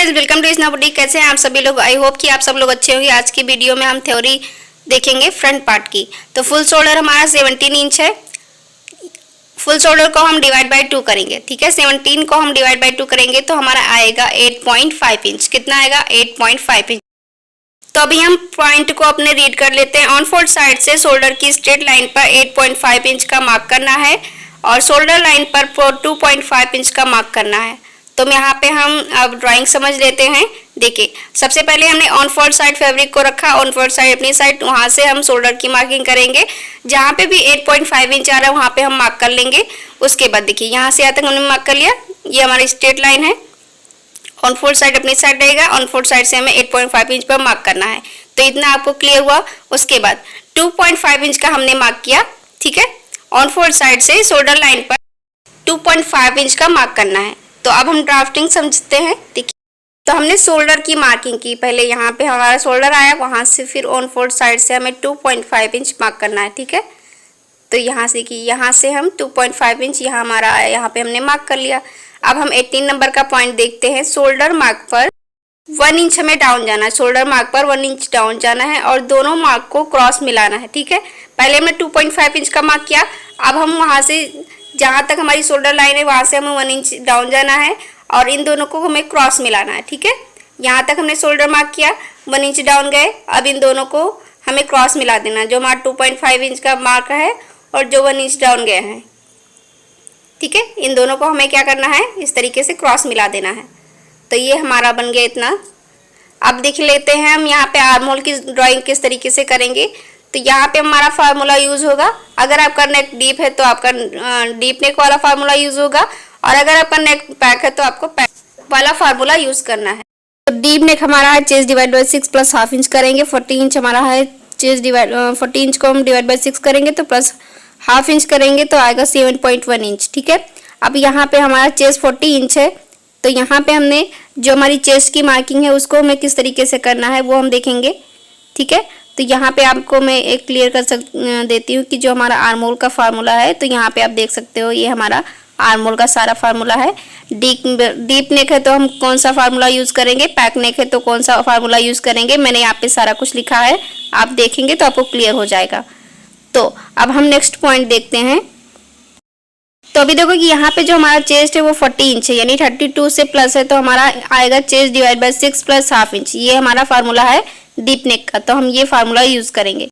Friends, welcome to इस नया boutique. कैसे हैं आप सभी लोग? आई होप कि आप सब लोग अच्छे होंगे। आज की वीडियो में हम थ्योरी देखेंगे फ्रंट पार्ट की। तो फुल शोल्डर हमारा 17 इंच है। फुल शोल्डर को हम डिवाइड बाय 2 करेंगे, ठीक है। 17 को हम डिवाइड बाय 2 करेंगे तो हमारा आएगा 8.5 इंच। कितना आएगा? 8.5 इंच। तो अभी हम पॉइंट को अपने रीड कर लेते हैं। ऑन फोर्थ साइड से शोल्डर की स्ट्रेट लाइन पर 8.5 इंच का मार्क करना है और शोल्डर लाइन पर 2.5 इंच का मार्क करना है। तो यहाँ पे हम अब ड्राइंग समझ लेते हैं। देखिए, सबसे पहले हमने ऑन फोर्थ साइड फैब्रिक को रखा, ऑन फोर्थ साइड अपनी साइड, वहाँ से हम शोल्डर की मार्किंग करेंगे। जहाँ पे भी 8.5 इंच आ रहा है वहाँ पे हम मार्क कर लेंगे। उसके बाद देखिए, यहाँ से यहाँ तक हमने मार्क कर लिया। ये हमारी स्ट्रेट लाइन है। ऑन फोर्थ साइड अपनी साइड रहेगा, ऑन फोर्थ साइड से हमें 8.5 इंच पर मार्क करना है। तो इतना आपको क्लियर हुआ। उसके बाद 2.5 इंच का हमने मार्क किया, ठीक है। ऑन फोर्थ साइड से शोल्डर लाइन पर 2.5 इंच का मार्क करना है। तो अब हम ड्राफ्टिंग समझते हैं। देखिए, तो हमने शोल्डर की मार्किंग की। पहले यहाँ पे हमारा शोल्डर आया, वहाँ से फिर ऑन फोर्थ साइड से हमें 2.5 इंच मार्क करना है, ठीक है। तो यहाँ से कि यहाँ से हम 2.5 इंच यहाँ हमारा आया, यहाँ पे हमने मार्क कर लिया। अब हम 18 नंबर का पॉइंट देखते हैं। शोल्डर मार्क पर 1 इंच हमें डाउन जाना है। शोल्डर मार्क पर 1 इंच डाउन जाना है और दोनों मार्क को क्रॉस मिलाना है, ठीक है। पहले हमने 2.5 इंच का मार्क किया। अब हम वहाँ से जहाँ तक हमारी शोल्डर लाइन है वहाँ से हमें 1 इंच डाउन जाना है और इन दोनों को हमें क्रॉस मिलाना है, ठीक है। यहाँ तक हमने शोल्डर मार्क किया, 1 इंच डाउन गए। अब इन दोनों को हमें क्रॉस मिला देना, जो हमारा 2.5 इंच का मार्क है और जो 1 इंच डाउन गए हैं, ठीक है। इन दोनों को हमें क्या करना है? इस तरीके से क्रॉस मिला देना है। तो ये हमारा बन गया इतना। अब देख लेते हैं हम यहाँ पे आर्म होल की ड्राइंग किस तरीके से करेंगे। तो यहाँ पे हमारा फार्मूला यूज होगा। अगर आपका नेक डीप है तो आपका डीप नेक वाला फार्मूला यूज होगा, और अगर आपका नेक पैक है तो आपको पैक वाला फार्मूला यूज करना है। तो डीप नेक हमारा है chest divide by 6 plus half inch करेंगे। 40 इंच हमारा है चेस्ट डिवाइड, 40 इंच को हम डिवाइड बाई 6 करेंगे तो प्लस हाफ इंच करेंगे तो आएगा 7.1 इंच, ठीक है। अब यहाँ पे हमारा चेस्ट 40 इंच है। तो यहाँ पे हमने जो हमारी चेस्ट की मार्किंग है उसको हमें किस तरीके से करना है वो हम देखेंगे, ठीक है। तो यहाँ पे आपको मैं एक क्लियर कर देती हूँ कि जो हमारा आर्म होल का फार्मूला है, तो यहाँ पे आप देख सकते हो ये हमारा आर्म होल का सारा फार्मूला है। डीप नेक है तो हम कौन सा फार्मूला यूज़ करेंगे, पैक नेक है तो कौन सा फार्मूला यूज़ करेंगे, मैंने यहाँ पे सारा कुछ लिखा है, आप देखेंगे तो आपको क्लियर हो जाएगा। तो अब हम नेक्स्ट पॉइंट देखते हैं। तो अभी देखो कि यहाँ पे जो हमारा चेस्ट है वो 40 इंच है, यानी 32 से प्लस है तो हमारा आएगा chest divide by 6 plus half inch. ये हमारा फार्मूला है डीप नेक का, तो हम ये फार्मूला यूज करेंगे।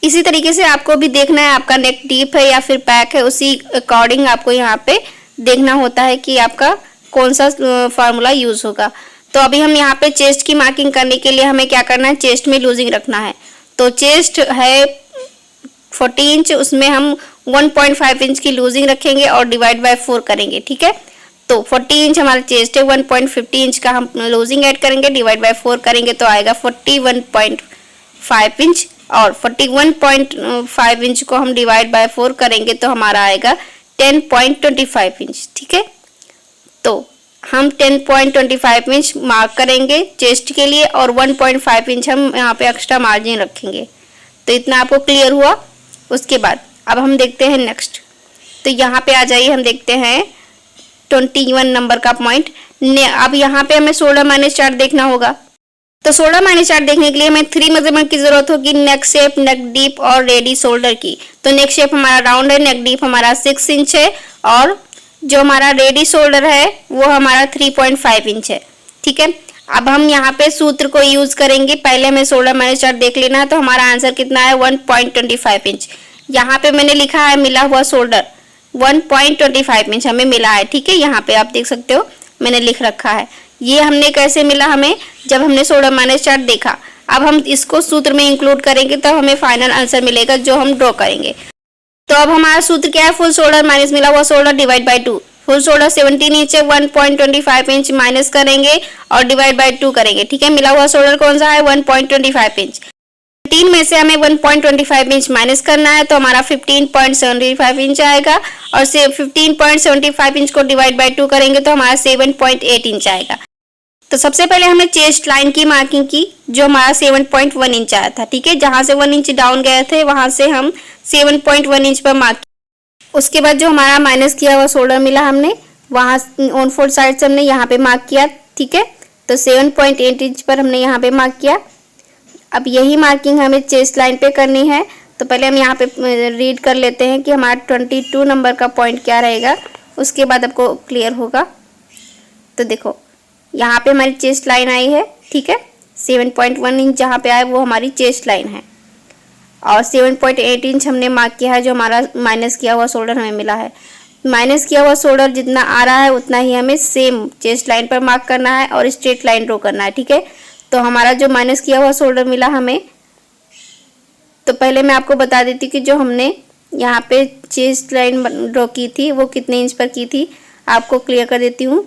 इसी तरीके से आपको भी देखना है आपका नेक डीप है या फिर पैक है, उसी अकॉर्डिंग आपको यहाँ पे देखना होता है कि आपका कौन सा फार्मूला यूज होगा। तो अभी हम यहाँ पे चेस्ट की मार्किंग करने के लिए हमें क्या करना है? चेस्ट में लूजिंग रखना है। तो चेस्ट है 40 इंच, उसमें हम 1.5 इंच की लूजिंग रखेंगे और डिवाइड बाय 4 करेंगे, ठीक है। तो 40 इंच हमारा चेस्ट है, 1.50 इंच का हम लूजिंग ऐड करेंगे, डिवाइड बाय 4 करेंगे तो आएगा 41.5 इंच, और 41.5 इंच को हम डिवाइड बाय 4 करेंगे तो हमारा आएगा 10.25 इंच, ठीक है। तो हम 10.25 इंच मार्क करेंगे चेस्ट के लिए और 1.5 इंच हम यहाँ पे एक्स्ट्रा मार्जिन रखेंगे। तो इतना आपको क्लियर हुआ। उसके बाद अब हम देखते हैं नेक्स्ट। तो यहाँ पे आ जाइए, हम देखते हैं 21 नंबर का पॉइंट। अब यहाँ पे हमें शोल्डर माइनस चार्ट देखना होगा। तो शोल्डर माइनस चार्ट देखने के लिए हमें 3 मेजरमेंट की जरूरत होगी, नेक शेप, नेक डीप और रेडी शोल्डर की। तो नेक शेप हमारा राउंड है, नेक डीप हमारा 6 इंच है और जो हमारा रेडी शोल्डर है वो हमारा 3.5 इंच है, ठीक है। अब हम यहाँ पे सूत्र को यूज करेंगे। पहले हमें शोल्डर माइनस चार्ट देख लेना है। तो हमारा आंसर कितना है? 1.25 इंच। यहाँ पे मैंने लिखा है मिला हुआ शोल्डर 1.25 इंच हमें मिला है, ठीक है। यहाँ पे आप देख सकते हो मैंने लिख रखा है। ये हमने कैसे मिला? हमें जब हमने शोल्डर माइनस चार्ट देखा। अब हम इसको सूत्र में इंक्लूड करेंगे तो हमें फाइनल आंसर मिलेगा जो हम ड्रॉ करेंगे। तो अब हमारा सूत्र क्या है? फुल शोल्डर माइनस मिला हुआ shoulder divide by 2। Full shoulder 17 inch है, 1.25 इंच माइनस करेंगे और डिवाइड बाई 2 करेंगे, ठीक है। मिला हुआ शोल्डर कौन सा है? 1.25 इंच। 3 में से हमें 1.25 इंच माइनस करना है तो हमारा 15.75 इंच आएगा, और से 15.75 इंच को डिवाइड बाई 2 करेंगे तो हमारा 7.8 इंच आएगा। तो सबसे पहले हमने चेस्ट लाइन की मार्किंग की, जो हमारा 7.1 इंच आया था, ठीक है। जहाँ से 1 इंच डाउन गए थे वहाँ से हम 7.1 इंच पर मार्क। उसके बाद जो हमारा माइनस किया हुआ शोल्डर मिला हमने, वहाँ ऑन फोर्थ साइड से हमने यहाँ पे मार्क किया, ठीक है। तो 7.8 इंच पर हमने यहाँ पे मार्क किया। अब यही मार्किंग हमें चेस्ट लाइन पे करनी है। तो पहले हम यहाँ पे रीड कर लेते हैं कि हमारा 22 नंबर का पॉइंट क्या रहेगा, उसके बाद आपको क्लियर होगा। तो देखो यहाँ पे हमारी चेस्ट लाइन आई है, ठीक है। 7.1 इंच जहाँ पे आए वो हमारी चेस्ट लाइन है, और 7.8 इंच हमने मार्क किया है जो हमारा माइनस किया हुआ शोल्डर हमें मिला है। माइनस किया हुआ शोल्डर जितना आ रहा है उतना ही हमें सेम चेस्ट लाइन पर मार्क करना है और स्ट्रेट लाइन ड्रॉ करना है, ठीक है। तो हमारा जो माइनस किया हुआ शोल्डर मिला हमें, तो पहले मैं आपको बता देती कि जो हमने यहाँ पे चेस्ट लाइन ड्रॉ की थी वो कितने इंच पर की थी, आपको क्लियर कर देती हूँ।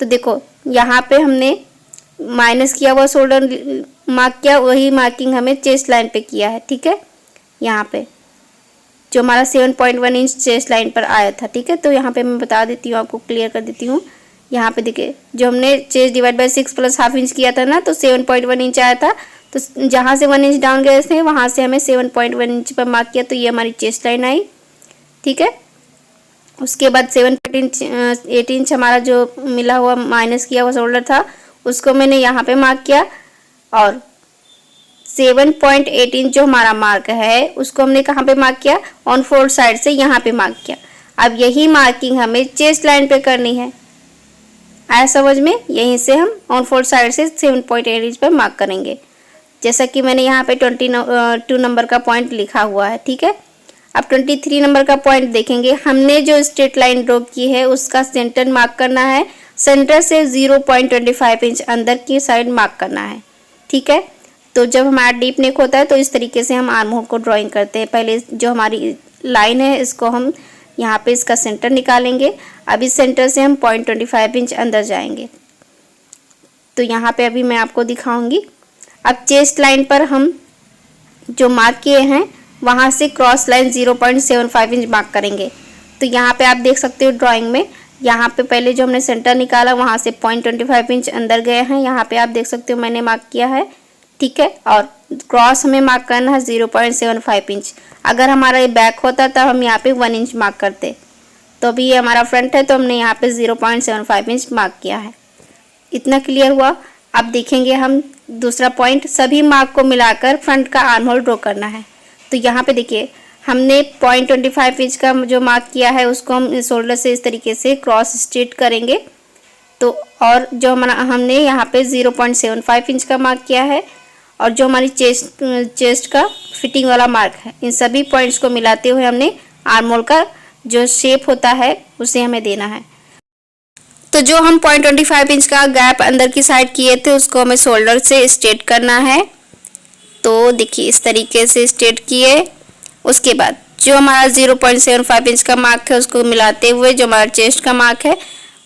तो देखो यहाँ पे हमने माइनस किया हुआ शोल्डर मार्क किया, वही मार्किंग हमें चेस्ट लाइन पे किया है, ठीक है। यहाँ पे जो हमारा 7.1 इंच चेस्ट लाइन पर आया था, ठीक है। तो यहाँ पे मैं बता देती हूँ, आपको क्लियर कर देती हूँ। यहाँ पे देखिए जो हमने chest divide by 6 plus half inch किया था ना, तो 7.1 इंच आया था। तो जहाँ से 1 इंच डाउन गए थे वहाँ से हमें 7.1 इंच पर मार्क किया, तो ये हमारी चेस्ट लाइन आई, ठीक है। उसके बाद 7.8 इंच हमारा जो मिला हुआ माइनस किया हुआ शोल्डर था उसको मैंने यहाँ पे मार्क किया, और 7.8 इंच जो हमारा मार्क है उसको हमने कहाँ पे मार्क किया, ऑन फोल्ड साइड से यहाँ पे मार्क किया। अब यही मार्किंग हमें चेस्ट लाइन पे करनी है, आया समझ में। यहीं से हम ऑन फोल्ड साइड से 7.8 इंच पर मार्क करेंगे, जैसा कि मैंने यहाँ पे 22 नंबर का पॉइंट लिखा हुआ है, ठीक है। अब 23 नंबर का पॉइंट देखेंगे। हमने जो स्ट्रेट लाइन ड्रॉ की है उसका सेंटर मार्क करना है, सेंटर से 0.25 इंच अंदर की साइड मार्क करना है, ठीक है। तो जब हमारा डीप नेक होता है तो इस तरीके से हम आर्म होल को ड्राइंग करते हैं। पहले जो हमारी लाइन है इसको हम यहाँ पे इसका सेंटर निकालेंगे। अब इस सेंटर से हम 0.25 इंच अंदर जाएंगे। तो यहाँ पे अभी मैं आपको दिखाऊंगी। अब चेस्ट लाइन पर हम जो मार्क किए हैं वहाँ से क्रॉस लाइन 0.75 इंच मार्क करेंगे। तो यहाँ पे आप देख सकते हो ड्राइंग में, यहाँ पे पहले जो हमने सेंटर निकाला वहाँ से 0.25 इंच अंदर गए हैं। यहाँ पे आप देख सकते हो मैंने मार्क किया है, ठीक है। और क्रॉस हमें मार्क करना है 0.75 इंच। अगर हमारा ये बैक होता तब हम यहाँ पे 1 इंच मार्क करते। तो अभी ये हमारा फ्रंट है तो हमने यहाँ पे 0.75 इंच मार्क किया है। इतना क्लियर हुआ। अब देखेंगे हम दूसरा पॉइंट, सभी मार्क को मिलाकर फ्रंट का आर्म होल ड्रॉ करना है। तो यहाँ पे देखिए हमने 0.25 इंच का जो मार्क किया है उसको हम शोल्डर से इस तरीके से क्रॉस स्ट्रेट करेंगे। तो और जो हमारा हमने यहाँ पे 0.75 इंच का मार्क किया है, और जो हमारी चेस्ट का फिटिंग वाला मार्क है, इन सभी पॉइंट्स को मिलाते हुए हमने आर्म होल का जो शेप होता है उसे हमें देना है। तो जो हम 0.25 इंच का गैप अंदर की साइड किए थे उसको हमें शोल्डर से स्ट्रेट करना है। तो देखिए इस तरीके से स्ट्रेट किए। उसके बाद जो हमारा 0.75 इंच का मार्क है उसको मिलाते हुए, जो हमारा चेस्ट का मार्क है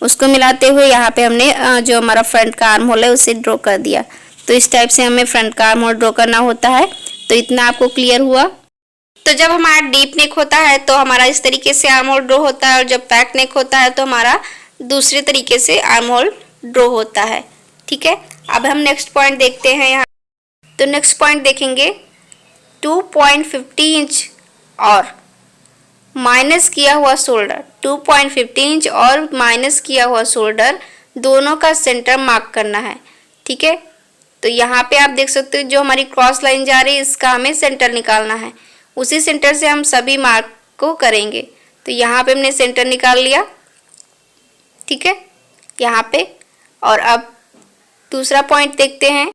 उसको मिलाते हुए यहाँ पे हमने जो हमारा फ्रंट का आर्म होल है उसे ड्रॉ कर दिया। तो इस टाइप से हमें फ्रंट का आर्म होल ड्रॉ करना होता है। तो इतना आपको क्लियर हुआ। तो जब हमारा डीप नेक होता है तो हमारा इस तरीके से आर्म होल ड्रॉ होता है, और जब बैक नेक होता है तो हमारा दूसरे तरीके से आर्म होल ड्रॉ होता है, ठीक है। अब हम नेक्स्ट पॉइंट देखते हैं यहाँ। तो नेक्स्ट पॉइंट देखेंगे 2.50 इंच और माइनस किया हुआ शोल्डर, 2.50 इंच और माइनस किया हुआ शोल्डर दोनों का सेंटर मार्क करना है, ठीक है। तो यहाँ पे आप देख सकते हो जो हमारी क्रॉस लाइन जा रही है इसका हमें सेंटर निकालना है। उसी सेंटर से हम सभी मार्क को करेंगे। तो यहाँ पे हमने सेंटर निकाल लिया, ठीक है, यहाँ पे। और अब दूसरा पॉइंट देखते हैं।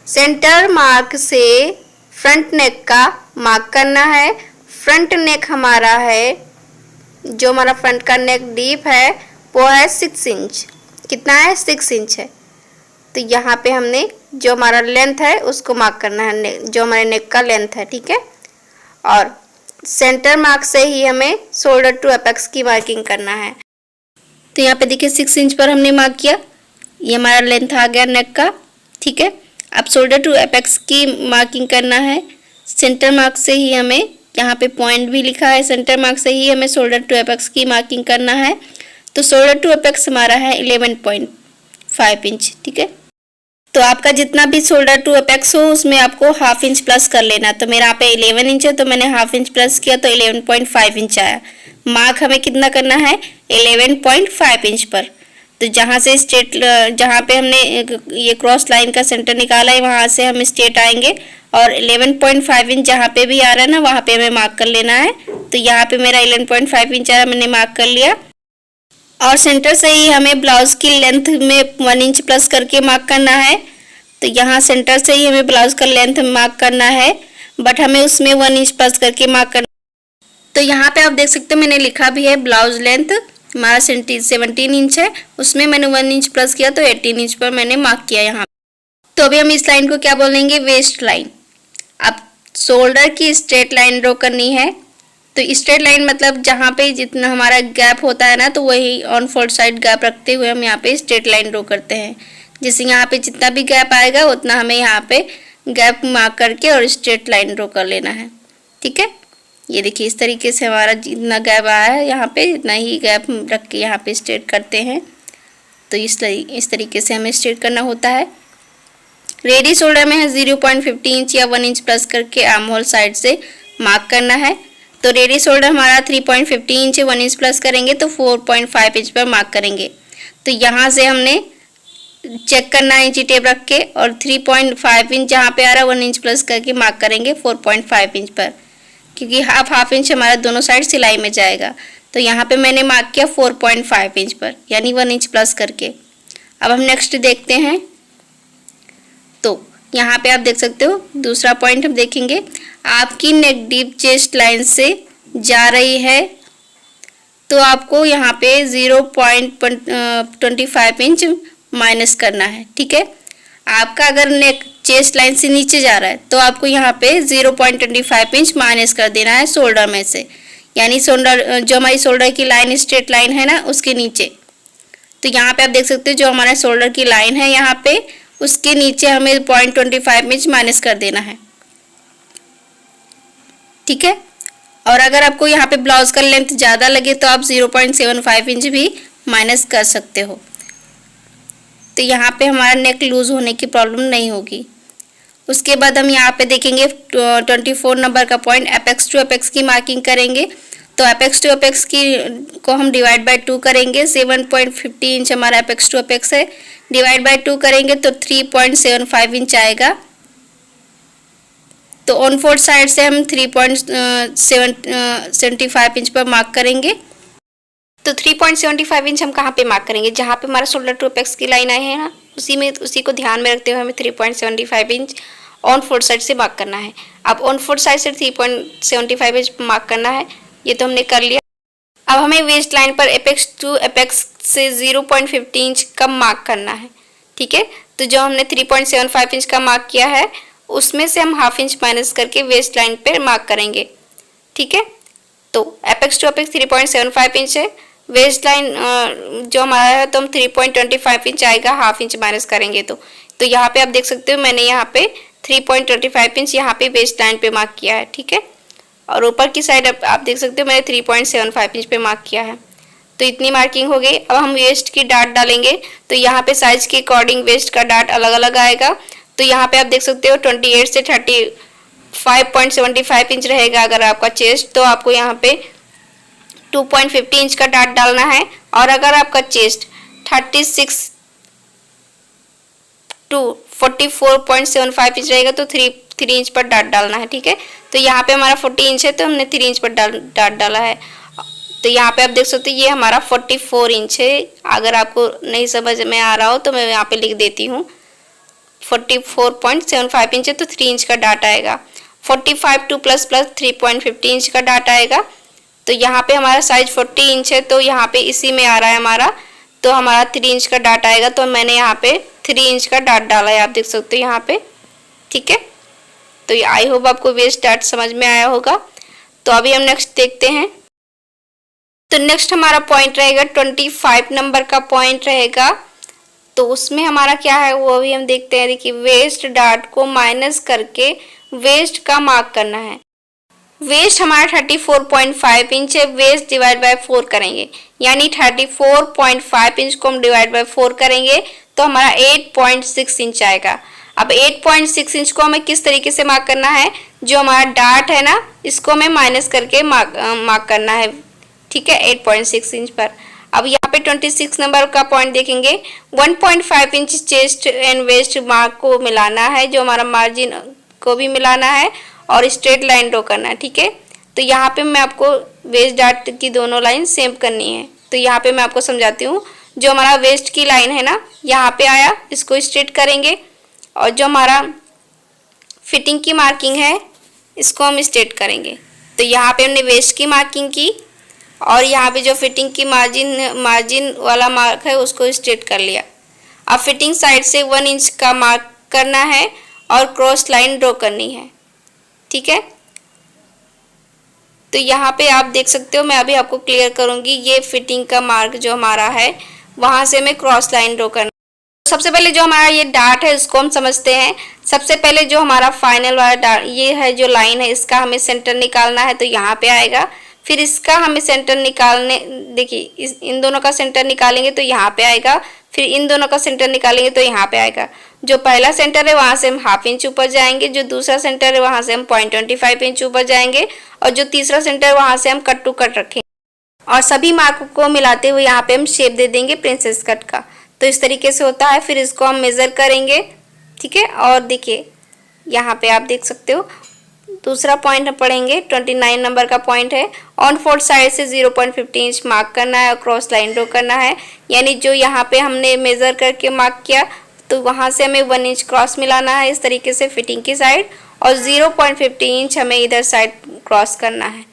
सेंटर मार्क से फ्रंट नेक का मार्क करना है। फ्रंट नेक हमारा है, जो हमारा फ्रंट का नेक डीप है वो है 6 इंच। कितना है? 6 इंच है। तो यहाँ पे हमने जो हमारा लेंथ है उसको मार्क करना है, जो हमारे नेक का लेंथ है, ठीक है। और सेंटर मार्क से ही हमें शोल्डर टू एपेक्स की मार्किंग करना है। तो यहाँ पे देखिए 6 इंच पर हमने मार्क किया, ये हमारा लेंथ आ गया नेक का, ठीक है। अब शोल्डर टू एपेक्स की मार्किंग करना है। सेंटर मार्क से ही हमें, यहाँ पे पॉइंट भी लिखा है, सेंटर मार्क से ही हमें शोल्डर टू एपेक्स की मार्किंग करना है। तो शोल्डर टू एपेक्स हमारा है 11.5 इंच, ठीक है। तो आपका जितना भी शोल्डर टू एपेक्स हो उसमें आपको हाफ इंच प्लस कर लेना। तो मेरा यहाँ पे 11 इंच है तो मैंने हाफ इंच प्लस किया तो 11.5 इंच आया। मार्क हमें कितना करना है? 11.5 इंच पर। तो जहाँ से स्ट्रेट, जहाँ पे हमने ये क्रॉस लाइन का सेंटर निकाला है वहाँ से हम स्ट्रेट आएंगे और 11.5 इंच जहाँ पे भी आ रहा है ना वहाँ पे हमें मार्क कर लेना है। तो यहाँ पे मेरा 11.5 इंच आ रहा, मैंने मार्क कर लिया। और सेंटर से ही हमें ब्लाउज़ की लेंथ में 1 इंच प्लस करके मार्क करना है। तो यहाँ सेंटर से ही हमें ब्लाउज़ का लेंथ मार्क करना है, बट हमें उसमें 1 इंच प्लस करके मार्क करना। तो यहाँ पे आप देख सकते हो मैंने लिखा भी है ब्लाउज लेंथ हमारा 17 इंच है, उसमें मैंने 1 इंच प्लस किया तो 18 इंच पर मैंने मार्क किया यहाँ। तो अभी हम इस लाइन को क्या बोलेंगे, वेस्ट लाइन। अब शोल्डर की स्ट्रेट लाइन ड्रॉ करनी है। तो स्ट्रेट लाइन मतलब जहाँ पे जितना हमारा गैप होता है ना, तो वही ऑन फोल्ड साइड गैप रखते हुए हम यहाँ पे स्ट्रेट लाइन ड्रॉ करते हैं। जैसे यहाँ पे जितना भी गैप आएगा उतना हमें यहाँ पे गैप मार्क करके और स्ट्रेट लाइन ड्रॉ कर लेना है। ठीक है, ये देखिए इस तरीके से हमारा जितना गैप आया है यहाँ पे इतना ही गैप रख के यहाँ पे स्ट्रेट करते हैं। तो इस तरीके से हमें स्ट्रेट करना होता है। रेडी शोल्डर में है 0.50 इंच या 1 इंच प्लस करके आर्म होल साइड से मार्क करना है। तो रेडी शोल्डर हमारा 3.50 इंच है, 1 इंच प्लस करेंगे तो 4.5 इंच पर मार्क करेंगे। तो यहाँ से हमने चेक करना है इंची टेप रख के और 3.5 इंच जहाँ पे आ रहा है 1 इंच प्लस करके मार्क करेंगे 4.5 इंच पर, क्योंकि हाफ इंच हमारा दोनों साइड सिलाई में जाएगा। तो यहाँ पे मैंने मार्क किया 4.5 इंच पर, यानी 1 इंच प्लस करके। अब हम नेक्स्ट देखते हैं। तो यहाँ पे आप देख सकते हो दूसरा पॉइंट हम देखेंगे, आपकी नेक डीप चेस्ट लाइन से जा रही है तो आपको यहाँ पे 0.25 इंच माइनस करना है। ठीक है, आपका अगर नेक चेस्ट लाइन से नीचे जा रहा है तो आपको यहाँ पे 0.25 इंच माइनस कर देना है शोल्डर में से, यानी शोल्डर जो हमारी शोल्डर की लाइन स्ट्रेट लाइन है ना उसके नीचे। तो यहाँ पे आप देख सकते हो जो हमारा शोल्डर की लाइन है यहाँ पे उसके नीचे हमें 0.25 इंच माइनस कर देना है। ठीक है, और अगर आपको यहाँ पे ब्लाउज का लेंथ ज़्यादा लगे तो आप 0.75 इंच भी माइनस कर सकते हो। तो यहाँ पे हमारा नेक लूज होने की प्रॉब्लम नहीं होगी। उसके बाद हम यहाँ पे देखेंगे 24 नंबर का पॉइंट, एपेक्स टू एपेक्स की मार्किंग करेंगे। तो एपेक्स टू एपेक्स की को हम डिवाइड बाय 2 करेंगे। 7.50 इंच हमारा एपेक्स टू एपेक्स है, डिवाइड बाय 2 करेंगे तो 3.75 इंच आएगा। तो ऑन फोल्ड साइड से हम 3.75 इंच पर मार्क करेंगे। तो 3.75 इंच हम कहाँ पे मार्क करेंगे, जहाँ पे हमारा शोल्डर टू एपेक्स की लाइन आई है ना उसी को ध्यान में रखते हुए हमें 3.75 इंच ऑन फोल्ड साइड से मार्क करना है। अब ऑन फोल्ड साइड से 3.75 इंच मार्क करना है, ये तो हमने कर लिया। अब हमें वेस्ट लाइन पर एपेक्स टू एपेक्स से 0.50 इंच कम मार्क करना है। ठीक है, तो जो हमने 3.75 इंच का मार्क किया है उसमें से हम हाफ इंच माइनस करके वेस्ट लाइन पर मार्क करेंगे। ठीक है, तो एपेक्स टू एपेक्स 3.75 इंच है, वेस्ट लाइन जो हमारा है तो हम 3.25 इंच आएगा, हाफ इंच माइनस करेंगे। तो यहाँ पे आप देख सकते हो मैंने यहाँ पे 3.25 इंच यहाँ पे वेस्ट लाइन पे मार्क किया है। ठीक है, और ऊपर की साइड आप देख सकते हो मैंने 3.75 इंच पे मार्क किया है। तो इतनी मार्किंग हो गई। अब हम वेस्ट की डाट डालेंगे। तो यहाँ पे साइज के अकॉर्डिंग वेस्ट का डाट अलग अलग आएगा। तो यहाँ पे आप देख सकते हो 28 से 35.75 इंच रहेगा अगर आपका चेस्ट, तो आपको यहाँ पे 2.50 इंच का डाट डालना है। और अगर आपका चेस्ट 36 टू 44.75 इंच रहेगा तो 3 इंच पर डाट डालना है। ठीक है, तो यहाँ पे हमारा 40 इंच है तो हमने 3 इंच पर डाट डाला है। तो यहाँ पे आप देख सकते हो ये हमारा 44 इंच है। अगर आपको नहीं समझ में आ रहा हो तो मैं यहाँ पे लिख देती हूँ 44.75 इंच है तो 3 इंच का डाट आएगा। 45 टू प्लस 3.50 इंच का डाट आएगा। तो यहाँ पे हमारा साइज 40 इंच है तो यहाँ पे इसी में आ रहा है हमारा, तो हमारा 3 इंच का डाट आएगा। तो मैंने यहाँ पे 3 इंच का डाट डाला है, आप देख सकते हो यहाँ पे। ठीक है, तो आई होप आपको वेस्ट डाट समझ में आया होगा। तो अभी हम नेक्स्ट देखते हैं। तो नेक्स्ट हमारा पॉइंट रहेगा 25 नंबर का पॉइंट रहेगा। तो उसमें हमारा क्या है वो अभी हम देखते हैं। देखिए वेस्ट डाट को माइनस करके वेस्ट का मार्क करना है। वेस्ट हमारा 34.5 इंच है, वेस्ट डिवाइड बाय 4 करेंगे, यानी 34.5 इंच को हम डिवाइड बाय 4 करेंगे तो हमारा 8.6 इंच आएगा। अब 8.6 इंच को हमें किस तरीके से मार्क करना है, जो हमारा डाट है ना इसको हमें माइनस करके मार्क करना है। ठीक है, 8.6 इंच पर। अब यहाँ पे 26 नंबर का पॉइंट देखेंगे, 1.5 inch chest and waist mark को मिलाना है, जो हमारा मार्जिन को भी मिलाना है और स्ट्रेट लाइन ड्रॉ करना है। ठीक है, तो यहाँ पे मैं आपको वेस्ट डार्ट की दोनों लाइन सेम करनी है। तो यहाँ पे मैं आपको समझाती हूँ। जो हमारा वेस्ट की लाइन है ना, यहाँ पे आया, इसको स्ट्रेट करेंगे, और जो हमारा फिटिंग की मार्किंग है इसको हम स्ट्रेट करेंगे। तो यहाँ पे हमने वेस्ट की मार्किंग की और यहाँ पे जो फिटिंग की मार्जिन वाला मार्क है उसको स्ट्रेट कर लिया। अब फिटिंग साइड से 1 इंच का मार्क करना है और क्रॉस लाइन ड्रॉ करनी है। ठीक है, तो यहाँ पे आप देख सकते हो, मैं अभी आपको क्लियर करूँगी। ये फिटिंग का मार्क जो हमारा है वहाँ से हमें क्रॉस लाइन ड्रॉ करना। सबसे पहले जो हमारा ये डार्ट है इसको हम समझते हैं। सबसे पहले जो हमारा फाइनल वाला डार्ट ये है, जो लाइन है, इसका हमें सेंटर निकालना है, तो यहाँ पे आएगा। फिर इसका हमें सेंटर निकालने, देखिए इन दोनों का सेंटर निकालेंगे तो यहाँ पे आएगा, फिर इन दोनों का सेंटर निकालेंगे तो यहाँ पे आएगा। जो पहला सेंटर है वहाँ से हम 1/2 इंच ऊपर जाएंगे, जो दूसरा सेंटर है वहाँ से हम 0.25 इंच ऊपर जाएंगे, और जो तीसरा सेंटर है वहाँ से हम कट टू कट रखेंगे, और सभी मार्क को मिलाते हुए यहाँ पे हम शेप दे देंगे प्रिंसेस कट का। तो इस तरीके से होता है। फिर इसको हम मेज़र करेंगे। ठीक है, और देखिए यहाँ पे आप देख सकते हो, दूसरा पॉइंट हम पढ़ेंगे, 29 नंबर का पॉइंट है। ऑन फोर्थ साइड से 0.50 इंच मार्क करना है और क्रॉस लाइन ड्रॉ करना है। यानी जो यहाँ पे हमने मेज़र करके मार्क किया तो वहाँ से हमें 1 इंच क्रॉस मिलाना है इस तरीके से फिटिंग की साइड, और 0.50 इंच हमें इधर साइड क्रॉस करना है।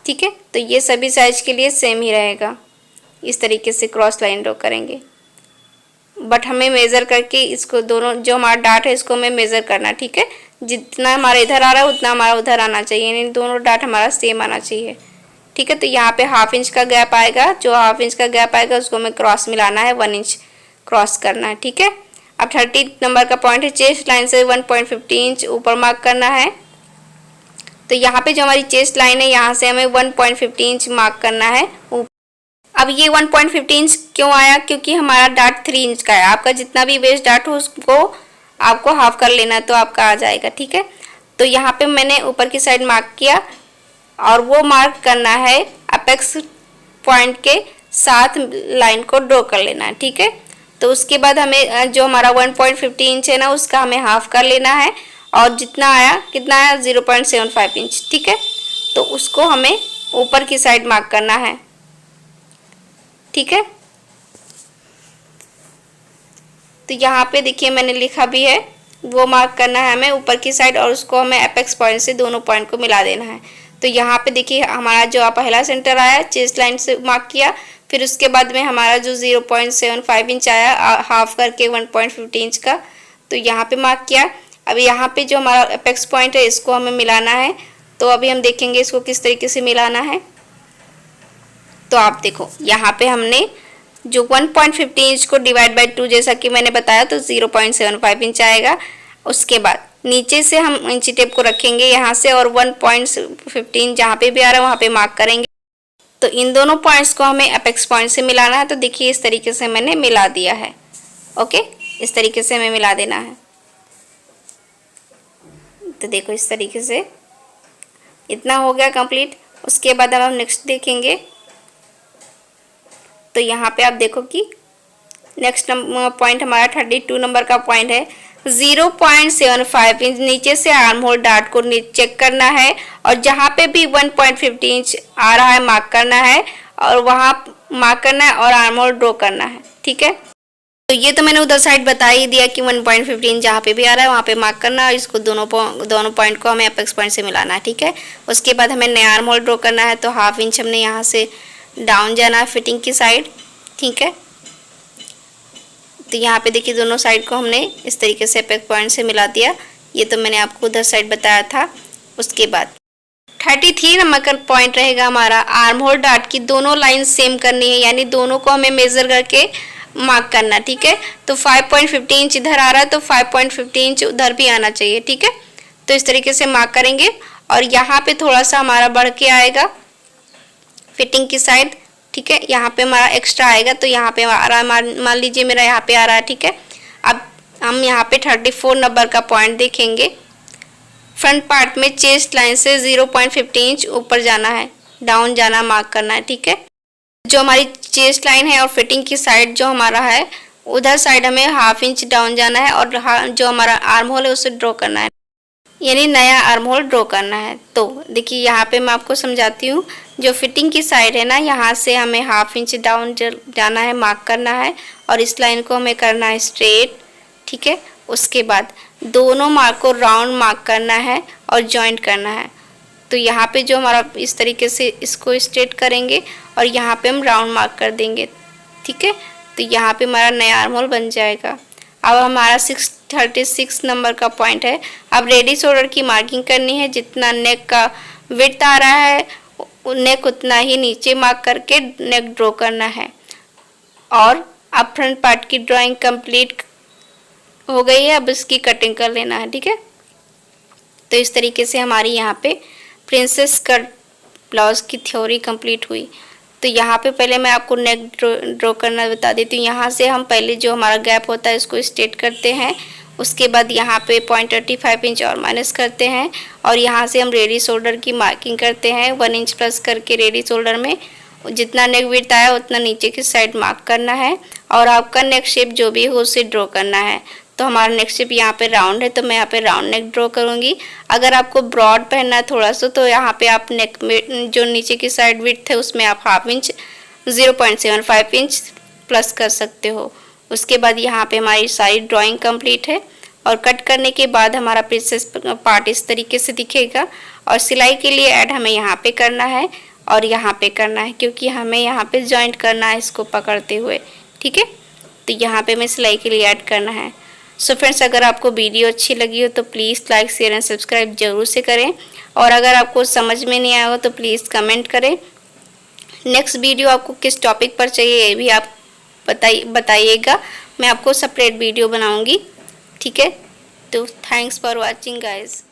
ठीक है, तो ये सभी साइज के लिए सेम ही रहेगा। इस तरीके से क्रॉस लाइन ड्रॉ करेंगे, बट हमें मेज़र करके इसको दोनों जो हमारा डार्ट है इसको हमें मेज़र करना। ठीक है, जितना हमारा इधर आ रहा है उतना हमारा उधर आना चाहिए, यानी दोनों डार्ट हमारा सेम आना चाहिए। ठीक है, तो यहाँ पे 1/2 इंच का गैप आएगा, जो 1/2 इंच का गैप आएगा उसको हमें क्रॉस मिलाना है, 1 इंच क्रॉस करना है। ठीक है, अब 30 नंबर का पॉइंट है, चेस्ट लाइन से 1.50 इंच ऊपर मार्क करना है। तो यहाँ पे जो हमारी चेस्ट लाइन है यहाँ से हमें 1.50 इंच मार्क करना है। अब ये 1.50 इंच क्यों आया? क्योंकि हमारा डार्ट 3 इंच का है। आपका जितना भी वेस्ट डार्ट हो उसको आपको हाफ कर लेना तो आपका आ जाएगा। ठीक है, तो यहाँ पे मैंने ऊपर की साइड मार्क किया और वो मार्क करना है अपेक्स पॉइंट के साथ लाइन को ड्रॉ कर लेना है। ठीक है, तो उसके बाद हमें जो हमारा 1.50 इंच है ना उसका हमें हाफ कर लेना है, और जितना आया कितना आया 0.75 इंच। ठीक है, तो उसको हमें ऊपर की साइड मार्क करना है। ठीक है, तो यहाँ पे देखिए मैंने लिखा भी है, वो मार्क करना है हमें ऊपर की साइड, और उसको हमें एपेक्स पॉइंट से दोनों पॉइंट को मिला देना है। तो यहाँ पे देखिए हमारा जो पहला सेंटर आया चेस्ट लाइन से मार्क किया, फिर उसके बाद में हमारा जो 0.75 इंच आया हाफ करके 1.50 इंच का, तो यहाँ पे मार्क किया। अब यहाँ पे जो हमारा एपेक्स पॉइंट है इसको हमें मिलाना है। तो अभी हम देखेंगे इसको किस तरीके से मिलाना है। तो आप देखो यहाँ पे हमने जो 1.50 इंच को डिवाइड बाय 2 जैसा कि मैंने बताया तो 0.75 इंच आएगा। उसके बाद नीचे से हम इंची टेप को रखेंगे यहाँ से, और 1.15 जहाँ पे भी आ रहा है वहाँ पे मार्क करेंगे। तो इन दोनों पॉइंट्स को हमें अपेक्स पॉइंट से मिलाना है। तो देखिए इस तरीके से मैंने मिला दिया है। ओके, इस तरीके से हमें मिला देना है। तो देखो इस तरीके से इतना हो गया कंप्लीट। उसके बाद अब हम नेक्स्ट देखेंगे। तो यहाँ पे आप देखो कि नेक्स्ट पॉइंट हमारा 32 नंबर का पॉइंट है। 0.75 इंच नीचे से आर्म होल डार्ट को चेक करना है, और जहाँ पे भी 1.50 इंच आ रहा है मार्क करना है, और वहाँ मार्क करना है और आर्म होल ड्रॉ करना है। ठीक है, तो ये तो मैंने उधर साइड बता ही दिया कि 1.50 इंच जहाँ पे भी आ रहा है वहाँ पे मार्क करना है, और इसको दोनों पॉइंट को हमें अपेक्स पॉइंट से मिलाना है। ठीक है, उसके बाद हमें नया आर्म होल ड्रॉ करना है। तो 1/2 इंच हमने यहाँ से डाउन जाना है फिटिंग की साइड। ठीक है, तो यहाँ पे देखिए दोनों साइड को हमने इस तरीके से अपेक्स पॉइंट से मिला दिया। ये तो मैंने आपको उधर साइड बताया था। उसके बाद 33 नंबर का पॉइंट रहेगा हमारा, आर्म होल डार्ट की दोनों लाइन सेम करनी है, यानी दोनों को हमें मेजर करके मार्क करना। ठीक है, तो 5.50 इंच इधर आ रहा है तो 5.50 इंच उधर भी आना चाहिए। ठीक है, तो इस तरीके से मार्क करेंगे, और यहाँ पे थोड़ा सा हमारा बढ़ के आएगा फिटिंग की साइड। ठीक है, यहाँ पे हमारा एक्स्ट्रा आएगा, तो यहाँ पे आ रहा है, मान लीजिए मेरा यहाँ पे आ रहा है। ठीक है, अब हम यहाँ पे 34 नंबर का पॉइंट देखेंगे। फ्रंट पार्ट में चेस्ट लाइन से 0.50 इंच ऊपर जाना है, डाउन जाना मार्क करना है। ठीक है, जो हमारी चेस्ट लाइन है और फिटिंग की साइड जो हमारा है उधर साइड हमें 1/2 इंच डाउन जाना है और जो हमारा आर्म होल है उसे ड्रॉ करना है, यानी नया आर्म होल ड्रॉ करना है। तो देखिए यहाँ पे मैं आपको समझाती हूँ। जो फिटिंग की साइड है ना, यहाँ से हमें 1/2 इंच डाउन जाना है, मार्क करना है और इस लाइन को हमें करना है स्ट्रेट, ठीक है। उसके बाद दोनों मार्क को राउंड मार्क करना है और जॉइंट करना है। तो यहाँ पे जो हमारा इस तरीके से इसको स्ट्रेट करेंगे और यहाँ पे हम राउंड मार्क कर देंगे, ठीक है। तो यहाँ पे हमारा नया आर्म होल बन जाएगा। अब हमारा 636 नंबर का पॉइंट है। अब रेडी शोल्डर की मार्किंग करनी है। जितना नेक का विड्थ आ रहा है नेक उतना ही नीचे मार्क करके नेक ड्रॉ करना है। और अब फ्रंट पार्ट की ड्राइंग कंप्लीट हो गई है। अब इसकी कटिंग कर लेना है, ठीक है। तो इस तरीके से हमारी यहाँ पे प्रिंसेस कट ब्लाउज़ की थ्योरी कंप्लीट हुई। तो यहाँ पे पहले मैं आपको नेक ड्रॉ करना बता देती हूँ। यहाँ से हम पहले जो हमारा गैप होता है इसको स्ट्रेट करते हैं। उसके बाद यहाँ पे 0.35 इंच और माइनस करते हैं और यहाँ से हम रेडी शोल्डर की मार्किंग करते हैं। 1 इंच प्लस करके रेडी शोल्डर में जितना नेक विड्थ आया उतना नीचे की साइड मार्क करना है और आपका नेक शेप जो भी हो उसे ड्रॉ करना है। तो हमारा नेक शेप यहाँ पे राउंड है तो मैं यहाँ पे राउंड नेक ड्रॉ करूँगी। अगर आपको ब्रॉड पहनना है थोड़ा सा तो यहाँ पे आप नेक में जो नीचे की साइड विड्थ है उसमें आप 1/2 इंच 0.75 इंच प्लस कर सकते हो। उसके बाद यहाँ पे हमारी सारी ड्राइंग कंप्लीट है और कट करने के बाद हमारा प्रिंसेस पार्ट इस तरीके से दिखेगा। और सिलाई के लिए ऐड हमें यहाँ पे करना है और यहाँ पे करना है, क्योंकि हमें यहाँ पे जॉइंट करना है इसको पकड़ते हुए, ठीक है। तो यहाँ पे हमें सिलाई के लिए ऐड करना है। सो फ्रेंड्स, अगर आपको वीडियो अच्छी लगी हो तो please like share and subscribe जरूर से करें। और अगर आपको समझ में नहीं आया हो तो प्लीज़ कमेंट करें। नेक्स्ट वीडियो आपको किस टॉपिक पर चाहिए ये भी आप बताइएगा। मैं आपको सेपरेट वीडियो बनाऊंगी, ठीक है। तो थैंक्स फॉर वॉचिंग गाइज।